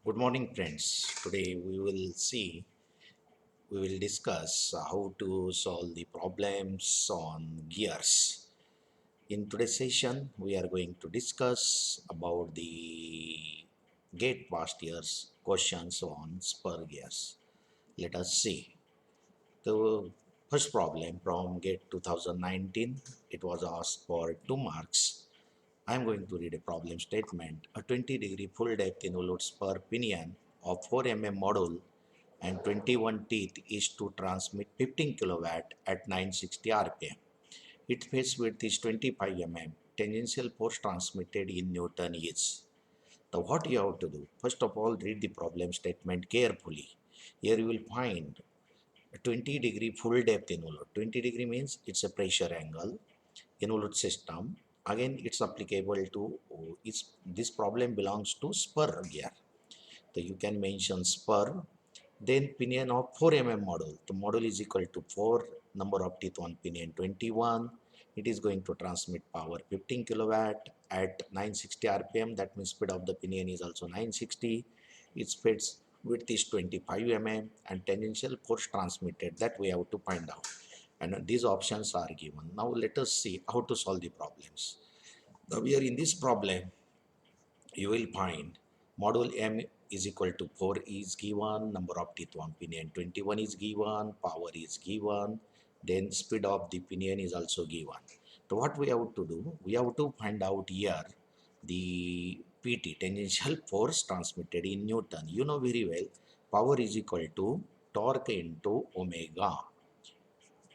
Good morning, friends. Today we will discuss how to solve the problems on gears. In today's session, we are going to discuss about the gate past years questions on SPUR gears. Let us see. The first problem from gate 2019, it was asked for 2 marks. I am going to read a problem statement. A 20-degree full depth involutes per pinion of 4 mm module and 21 teeth is to transmit 15 kilowatt at 960 rpm. Its phase width is 25 mm. Tangential force transmitted in Newton is. So what you have to do? First of all, read the problem statement carefully. Here you will find a 20-degree full depth involute. 20-degree means it's a pressure angle involute system. Again, it's applicable to this problem belongs to spur gear. So you can mention spur, then pinion of 4 mm module. The module is equal to 4 number of teeth on pinion 21. It is going to transmit power 15 kilowatt at 960 rpm. That means speed of the pinion is also 960. Its speeds width is 25 mm and tangential force transmitted that we have to find out. And these options are given. Now let us see how to solve the problems. Now we are in this problem, you will find module M is equal to 4 is given, number of teeth on pinion 21 is given, power is given, then speed of the pinion is also given. So what we have to do? We have to find out here the PT, tangential force transmitted in Newton. You know very well, power is equal to torque into omega.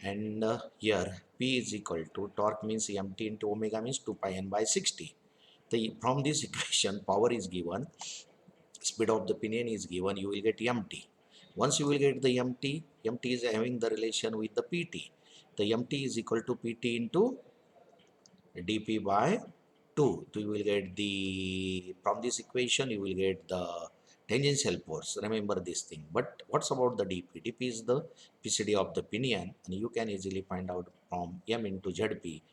And here P is equal to torque means mt into omega means 2 pi n by 60. From this equation, power is given, speed of the pinion is given, you will get mt. Once you will get the mt is having the relation with the pt. The mt is equal to pt into dp by 2. So you will get the, from this equation, you will get the tangential force. Remember this thing. But what's about the dp? Dp is the PCD of the pinion, and you can easily find out from m into zp.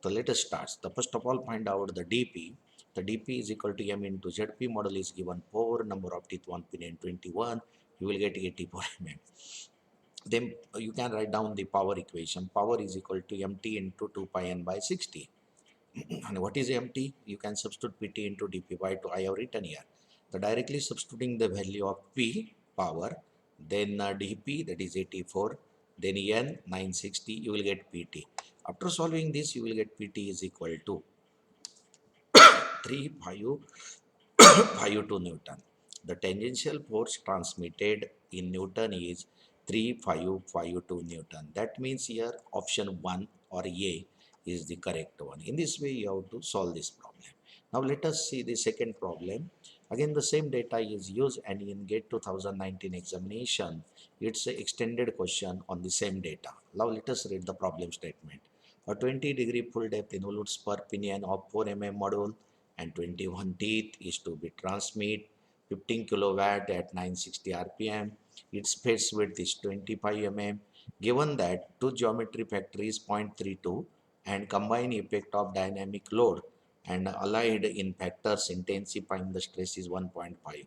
So let us start. The first of all, find out the dp. The dp is equal to m into zp. Model is given 4, number of teeth 1 pinion 21. You will get 84 mm. Then you can write down the power equation. Power is equal to mt into 2 pi n by 60. And what is mt? You can substitute pt into dp by 2. I have written here. So directly substituting the value of p, power, then dp, that is 84, then n 960, you will get pt. After solving this, you will get pt is equal to 352 Newton. The tangential force transmitted in Newton is 3552 Newton. That means here option 1 or A is the correct one. In this way, you have to solve this problem. Now let us see the second problem. Again, the same data is used, and in GATE 2019 examination, it's an extended question on the same data. Now let us read the problem statement. A 20-degree full depth involutes per pinion of 4 mm module and 21 teeth is to be transmit 15 kilowatt at 960 rpm. Its phase width is 25 mm. Given that two geometry factor is 0.32 and combined effect of dynamic load and allied in factors intensifying the stress is 1.5.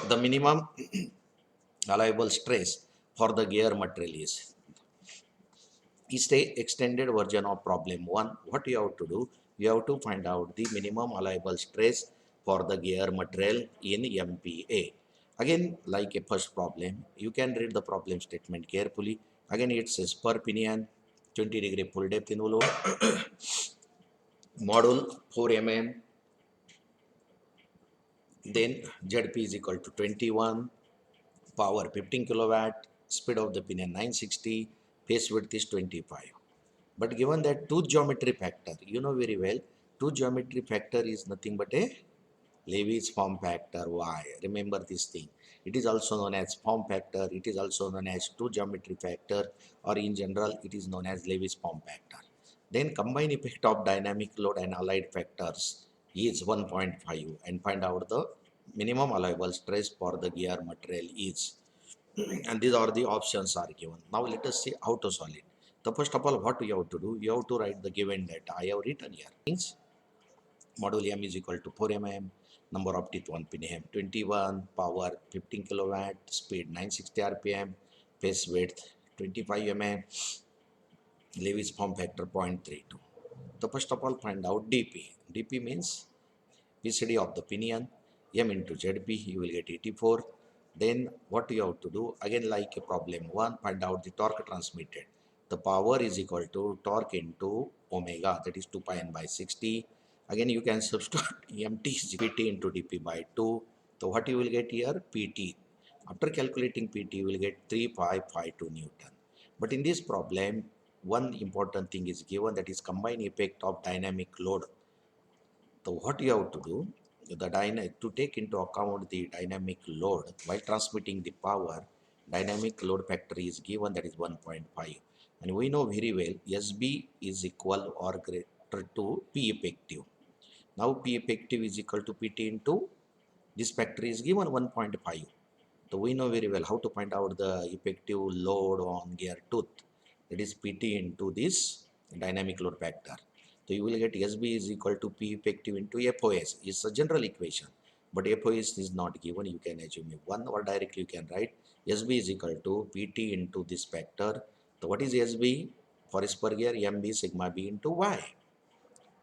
The minimum allowable stress for the gear material is the extended version of problem 1. What you have to do? You have to find out the minimum allowable stress for the gear material in MPa. Again, like a first problem, you can read the problem statement carefully. Again, it says per pinion, 20-degree full depth envelope, module 4 mm, then ZP is equal to 21, power 15 kilowatt, speed of the pinion 960, phase width is 25. But given that two geometry factor, you know very well, two geometry factor is nothing but a Levy's form factor Y. Remember this thing. It is also known as form factor. It is also known as two geometry factor, or in general, it is known as Levy's form factor. Then combined effect of dynamic load and allied factors is 1.5, and find out the minimum allowable stress for the gear material is. And these are the options are given. Now let us see how to solve it. The first of all, what you have to do, you have to write the given data. I have written here. Means module M is equal to 4 mm, number of teeth 1 pm, 21, power 15 kilowatt, speed 960 rpm, face width 25 mm, Lewis form factor 0.32. So first of all, find out dp. Dp means PCD of the pinion, M into ZP, you will get 84. Then what you have to do, again like a problem 1, find out the torque transmitted. The power is equal to torque into omega, that is 2 pi n by 60. Again you can substitute MT is PT into dP by 2. So what you will get here, PT. After calculating PT, you will get 3552 Newton. But in this problem, one important thing is given, that is combined effect of dynamic load. So what you have to do, to take into account the dynamic load while transmitting the power, dynamic load factor is given, that is 1.5. And we know very well SB is equal or greater to P effective. Now P effective is equal to PT into this factor is given 1.5. So we know very well how to find out the effective load on gear tooth. That is PT into this dynamic load factor. So you will get SB is equal to P effective into FOS. It's a general equation, but FOS is not given. You can assume 1 or directly you can write SB is equal to PT into this factor. So what is SB? For SPUR gear, MB sigma B into Y.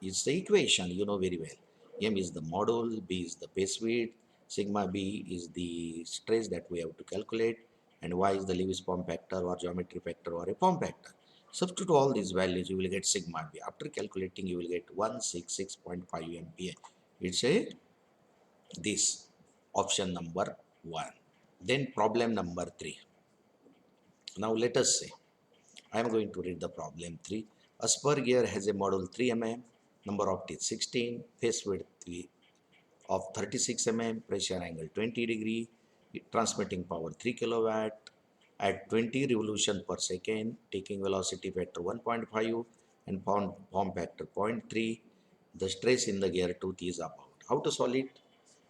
It's the equation, you know very well. M is the module, B is the pace width, sigma B is the stress that we have to calculate, and Y is the Lewis form factor or geometry factor or a form factor. Substitute all these values, you will get sigma B. After calculating, you will get 166.5 MPa. It's a this option number 1. Then problem number 3. Now let us say, I am going to read the problem 3. A spur gear has a model 3 mm, number of teeth 16, face width of 36 mm, pressure angle 20 degree, transmitting power 3 kilowatt at 20 revolution per second, taking velocity factor 1.5 and form factor 0.3. The stress in the gear tooth is about. How to solve it?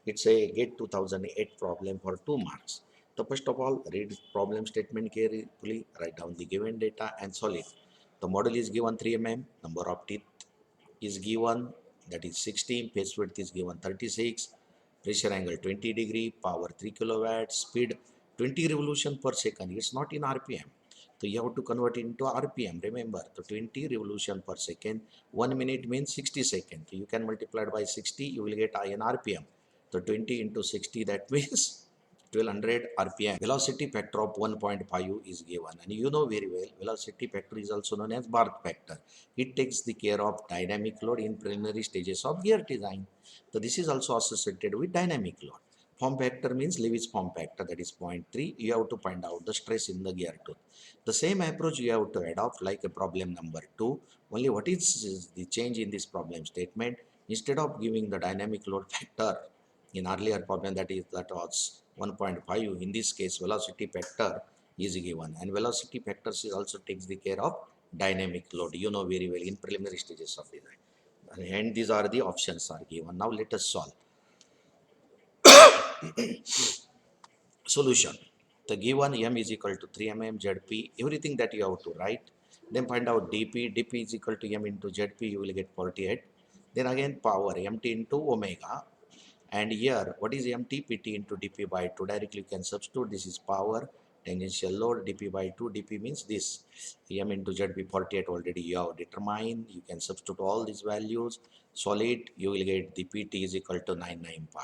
It's a GATE 2008 problem for 2 marks. So first of all, read problem statement carefully, write down the given data and solve it. The model is given 3 mm, number of teeth is given, that is 16, face width is given 36, pressure angle 20 degree, power 3 kilowatt, speed 20 revolution per second. It's not in RPM. So you have to convert it into RPM. Remember, the 20 revolution per second, 1 minute means 60 seconds. So you can multiply it by 60, you will get I in RPM. So 20 into 60, that means 1200 RPM. Velocity factor of 1.5 is given, and you know very well velocity factor is also known as Barth factor. It takes the care of dynamic load in preliminary stages of gear design. So this is also associated with dynamic load. Form factor means Lewis form factor, that is 0.3. You have to find out the stress in the gear tooth. The same approach you have to adopt like a problem number 2. Only what is the change in this problem statement? Instead of giving the dynamic load factor in earlier problem, that was 1.5, in this case velocity factor is given, and velocity factor also takes the care of dynamic load, you know very well, in preliminary stages of design. And these are the options are given. Now let us solve. Solution. The given M is equal to 3 mm ZP, everything that you have to write. Then find out DP. DP is equal to M into ZP, you will get 48. Then again power, MT into omega. And here, what is MT? PT into dP by 2. Directly you can substitute. This is power, tangential load, dP by 2. dP means this. M into ZP 48 already you have determined. You can substitute all these values. Solid, you will get the PT is equal to 99 pi.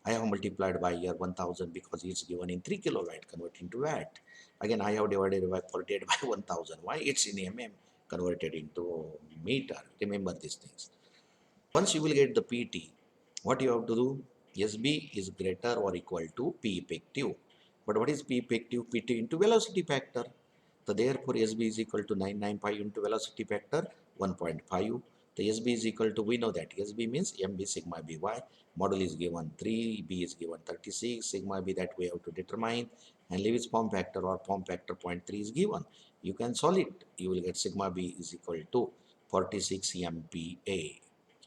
I have multiplied by here 1000 because it's given in 3 kilowatt, converted into watt. Again, I have divided by 48 by 1000. Why? It's in mm, converted into meter. Remember these things. Once you will get the PT, what you have to do? SB is greater or equal to P effective. But what is P effective? PT into velocity factor. So therefore SB is equal to 995 into velocity factor 1.5. The SB is equal to, we know that SB means MB sigma BY. Model is given 3, B is given 36, sigma B that we have to determine, and Lewis form factor or form factor 0.3 is given. You can solve it. You will get sigma B is equal to 46 MPa.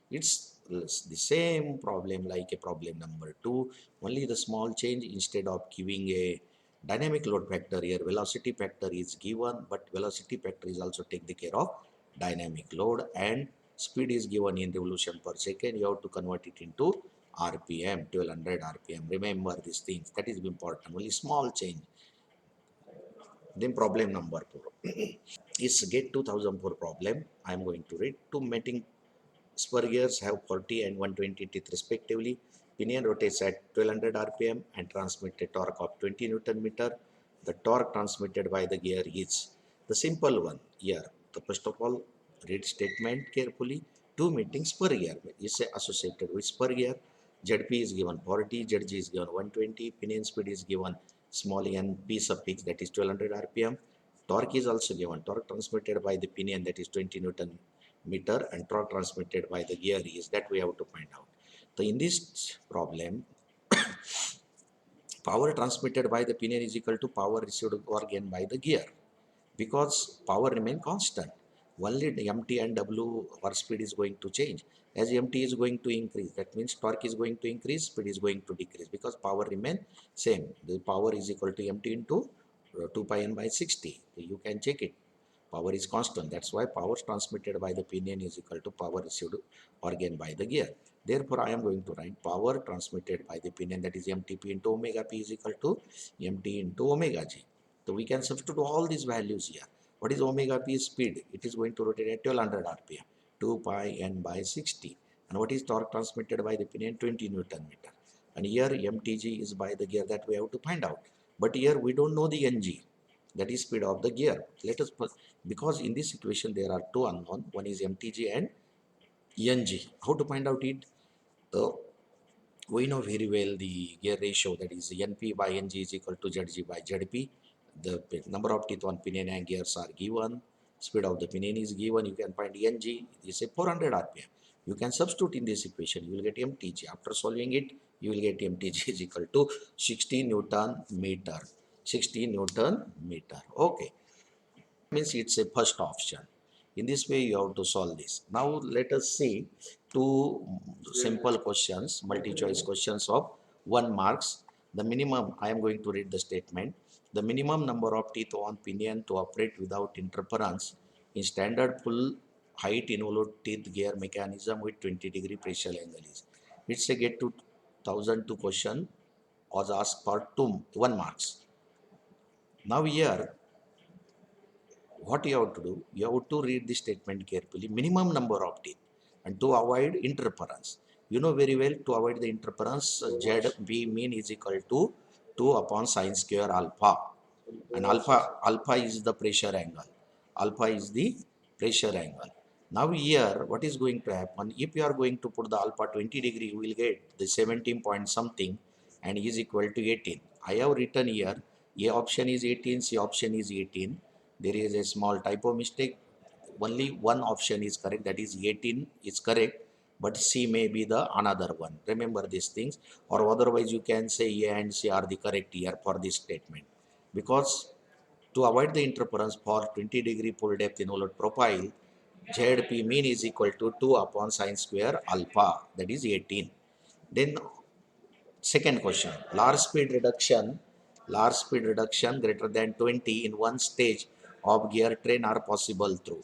It's the same problem like a problem number 2, only the small change, instead of giving a dynamic load factor here, velocity factor is given, but velocity factor is also take the care of dynamic load, and speed is given in revolution per second. You have to convert it into RPM, 1200 RPM. Remember these things. That is important. Only small change. Then problem number 4 is get 2004 problem. I am going to read. Two mating spur gears have 40 and 120 teeth respectively. Pinion rotates at 1200 RPM and transmits a torque of 20 Newton meter. The torque transmitted by the gear is the simple one here. The first of all, read statement carefully. Two meeting spur gear is associated with spur gear. ZP is given 40, ZG is given 120, pinion speed is given small n p suffix that is 1200 RPM. Torque is also given. Torque transmitted by the pinion that is 20 Newton meter and torque transmitted by the gear is that we have to find out. So in this problem, power transmitted by the pinion is equal to power received or gained by the gear because power remain constant. Only the MT and W or speed is going to change. As MT is going to increase, that means torque is going to increase, speed is going to decrease because power remain same. The power is equal to MT into 2 pi n by 60. You can check it. Power is constant. That's why power transmitted by the pinion is equal to power received or gained by the gear. Therefore, I am going to write power transmitted by the pinion, that is MTP into omega P is equal to MT into omega G. So we can substitute all these values here. What is omega P speed? It is going to rotate at 1200 RPM, 2 pi n by 60. And what is torque transmitted by the pinion? 20 Newton meter. And here MTG is by the gear that we have to find out. But here we don't know the NG, that is speed of the gear. Let us put, because in this situation there are two unknown. One is MTG and NG. How to find out it? So we know very well the gear ratio, that is NP by NG is equal to ZG by ZP. The number of teeth on pinion and gears are given. Speed of the pinion is given. You can find NG is a 400 RPM. You can substitute in this equation. You will get MTG. After solving it, you will get MTG is equal to 60 Newton meter. 60 Newton meter. Okay. Means it's a first option. In this way, you have to solve this. Now, let us see two simple questions, multi-choice questions of 1 marks. The minimum, I am going to read the statement. The minimum number of teeth on pinion to operate without interference in standard full height involute teeth gear mechanism with 20-degree pressure angle is. It's a get to 1002 question was asked for 1 marks. Now here, what you have to do, you have to read the statement carefully. Minimum number of teeth and to avoid interference. You know very well, to avoid the interference, ZB mean is equal to 2 upon sine square alpha. And alpha is the pressure angle. Alpha is the pressure angle. Now here, what is going to happen? If you are going to put the alpha 20 degree, you will get the 17 point something and is equal to 18. I have written here, A option is 18, C option is 18. There is a small typo mistake. Only one option is correct, that is 18 is correct, but C may be the another one. Remember these things, or otherwise you can say A and C are the correct here for this statement. Because to avoid the interference for 20-degree full depth involute profile, ZP mean is equal to 2 upon sine square alpha, that is 18. Then second question, large speed reduction greater than 20 in one stage of gear train are possible through.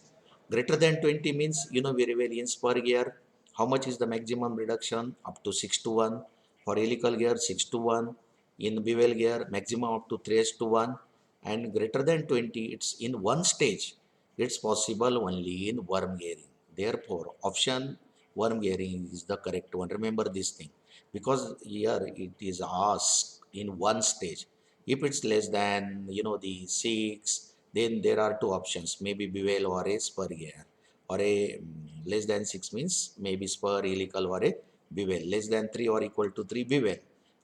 Greater than 20 means, you know very well, in spur gear, how much is the maximum reduction? Up to 6 to 1. For helical gear, 6 to 1. In bevel gear, maximum up to 3 to 1. And greater than 20, it's in one stage. It's possible only in worm gearing. Therefore, option worm gearing is the correct one. Remember this thing, because here it is asked in one stage. If it's less than, the 6, then there are two options, maybe bevel or a spur gear, or a less than 6 means maybe spur, helical, or a bevel. Less than 3 or equal to 3 bevel,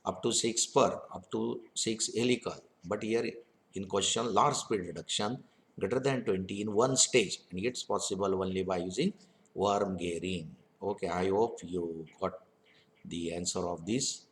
up to 6 spur, up to 6 helical. But here in question, large speed reduction greater than 20 in one stage, and it's possible only by using worm gearing. Okay, I hope you got the answer of this.